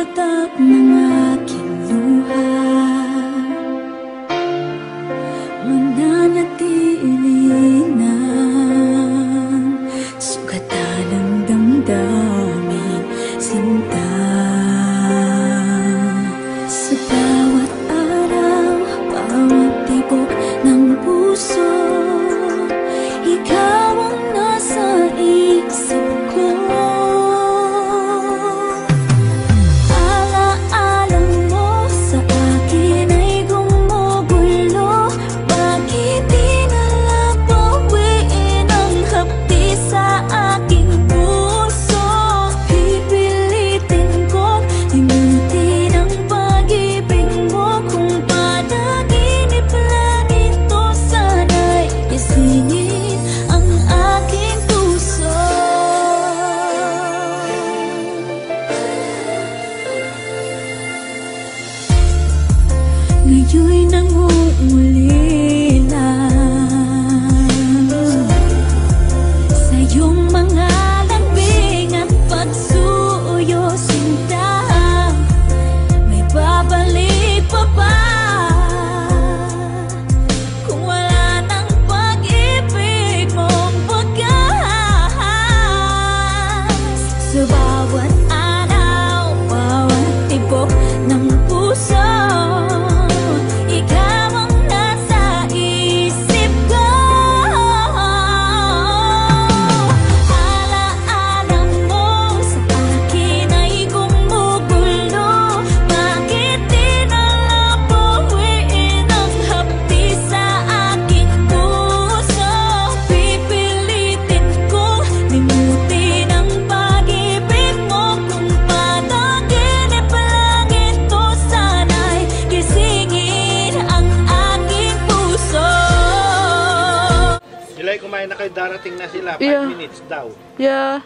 patak ng aking luha, mananatili ng sugatan ng damdamin, sinta. Sa bawat araw, bawat tibok ng puso, ikaw ang nasa isip ko. Alaala mo sa akin ay gumugulo. Bakit di nalang bawiin ang hapdi sa aking puso? Pipilitin kong limutin ang pag-ibig mo. Kung panaginip lang ito, sana'y gisingin ang aking puso. Ngayon'y nangungulila sa iyong mga lambing at pagsuyo, sinta. May babalik pa ba kung wala ng pag-ibig mong wagas? Sa bawat araw, bawat tibok ng puso, ikaw ang nasa isip ko. Alaala mo sa akin ay gumugulo. Bakit di nalang bawiin ang hapdi sa aking puso? Pipilitin kong limutin ang pag-ibig mo. Kung panaginip lang ito, sana'y gisingin ang aking puso. July, kumain na kayo, darating na sila. 5 Yeah. minutes daw. Yeah.